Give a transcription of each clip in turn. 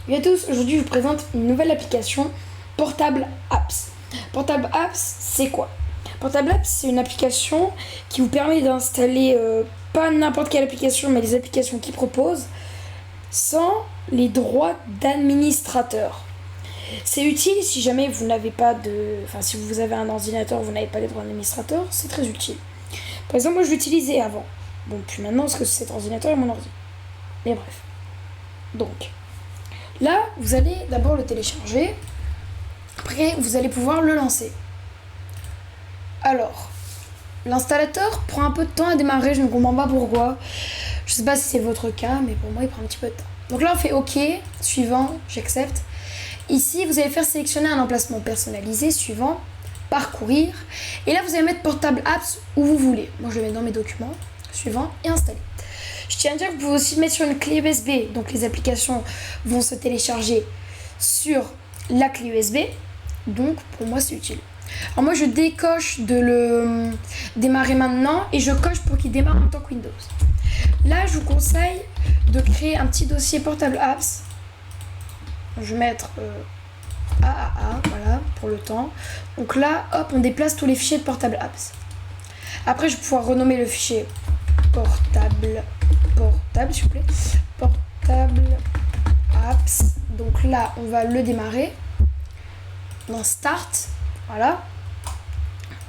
Salut à tous, aujourd'hui je vous présente une nouvelle application, Portable Apps. Portable Apps, c'est quoi? Portable Apps, c'est une application qui vous permet d'installer pas n'importe quelle application, mais les applications qu'ils proposent sans les droits d'administrateur. C'est utile si jamais vous n'avez pas de... Enfin, si vous avez un ordinateur, vous n'avez pas les droits d'administrateur, c'est très utile. Par exemple, moi je l'utilisais avant. Bon, puis maintenant, parce que cet ordinateur est mon ordi. Mais bref. Donc... Là, vous allez d'abord le télécharger. Après, vous allez pouvoir le lancer. Alors, l'installateur prend un peu de temps à démarrer. Je ne comprends pas pourquoi. Je ne sais pas si c'est votre cas, mais pour moi, il prend un petit peu de temps. Donc là, on fait OK. Suivant, j'accepte. Ici, vous allez faire sélectionner un emplacement personnalisé. Suivant, parcourir. Et là, vous allez mettre Portable Apps où vous voulez. Moi, je le mets dans mes documents. Suivant et installer. Je tiens à dire que vous pouvez aussi le mettre sur une clé USB. Donc les applications vont se télécharger sur la clé USB. Donc pour moi c'est utile. Alors moi je décoche de le démarrer maintenant et je coche pour qu'il démarre en même temps que Windows. Là je vous conseille de créer un petit dossier Portable Apps. Je vais mettre AAA, voilà, pour le temps. Donc là, hop, on déplace tous les fichiers de Portable Apps. Après je vais pouvoir renommer le fichier portable s'il vous plaît, Portable Apps. Donc là on va le démarrer dans Start, voilà,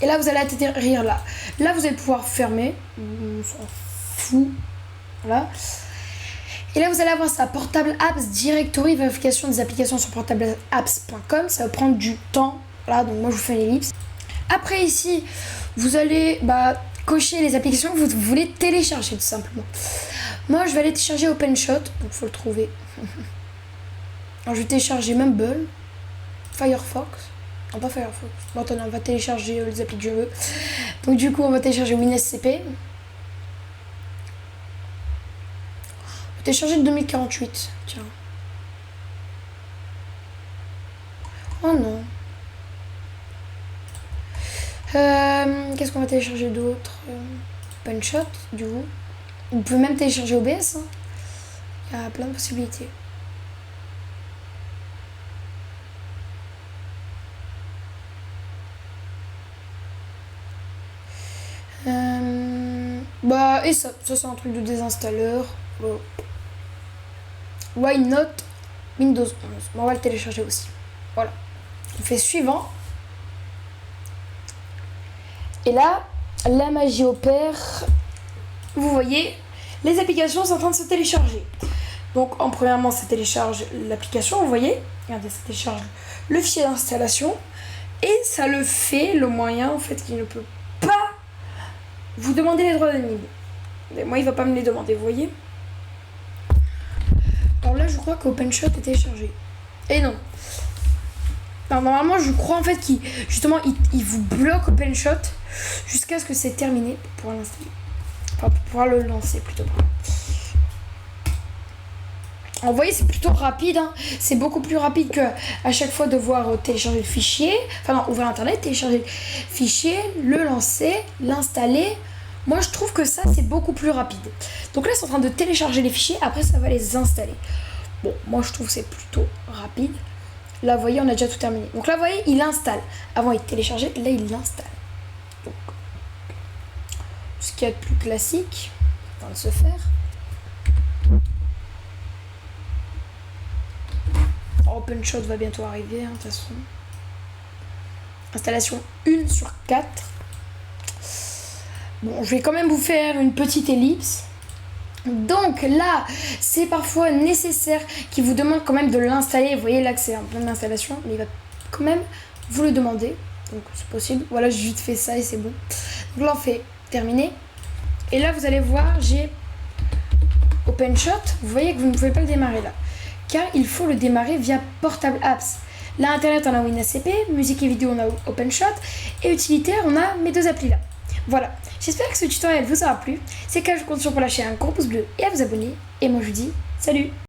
et là vous allez atterrir là vous allez pouvoir fermer, on s'en fout, voilà, et là vous allez avoir ça, Portable Apps Directory, vérification des applications sur portableapps.com. Ça va prendre du temps, voilà, donc moi je vous fais une ellipse. Après ici vous allez cocher les applications que vous voulez télécharger tout simplement. Moi je vais aller télécharger OpenShot, donc faut le trouver. Alors je vais télécharger Mumble, Firefox, non pas Firefox, bon attendez, on va télécharger les applis que je veux. Donc du coup on va télécharger WinSCP. On va télécharger le 2048, tiens. Oh non. Qu'est-ce qu'on va télécharger d'autre? OpenShot, du coup. Vous pouvez même télécharger OBS. Hein. Il y a plein de possibilités. Et ça c'est un truc de désinstalleur. Why not Windows 11. Bon, on va le télécharger aussi. Voilà. On fait suivant. Et là, la magie opère. Vous voyez, les applications sont en train de se télécharger. Donc, premièrement, ça télécharge l'application, vous voyez. Regardez, ça télécharge le fichier d'installation. Et ça le fait, le moyen, en fait, qui ne peut pas vous demander les droits d'admin. Moi, il ne va pas me les demander, vous voyez. Alors là, je crois qu'OpenShot est téléchargé. Et non. Alors, normalement, je crois en fait qu'il vous bloque OpenShot jusqu'à ce que c'est terminé pour pouvoir l'installer. Enfin, pour pouvoir le lancer plutôt. Alors, vous voyez, c'est plutôt rapide. Hein. C'est beaucoup plus rapide que à chaque fois devoir télécharger le fichier. Enfin, non, ouvrir Internet, télécharger le fichier, le lancer, l'installer. Moi, je trouve que ça, c'est beaucoup plus rapide. Donc là, c'est en train de télécharger les fichiers. Après, ça va les installer. Bon, moi, je trouve que c'est plutôt rapide. Là, vous voyez, on a déjà tout terminé. Donc là, vous voyez, il installe. Avant, il téléchargeait. Là, il l'installe. Donc, ce qu'il y a de plus classique, en train de se faire. OpenShot va bientôt arriver, hein, de toute façon. Installation 1/4. Bon, je vais quand même vous faire une petite ellipse. Donc là, c'est parfois nécessaire qu'il vous demande quand même de l'installer. Vous voyez là que c'est en pleine installation, mais il va quand même vous le demander. Donc c'est possible. Voilà, j'ai juste fait ça et c'est bon. Donc là, on fait terminer. Et là, vous allez voir, j'ai OpenShot. Vous voyez que vous ne pouvez pas le démarrer là. Car il faut le démarrer via Portable Apps. Là, Internet, on a WinSCP, musique et vidéo, on a OpenShot. Et utilitaire, on a mes deux applis là. Voilà, j'espère que ce tutoriel vous aura plu. C'est que je compte sur pour lâcher un gros pouce bleu et à vous abonner. Et moi je vous dis salut!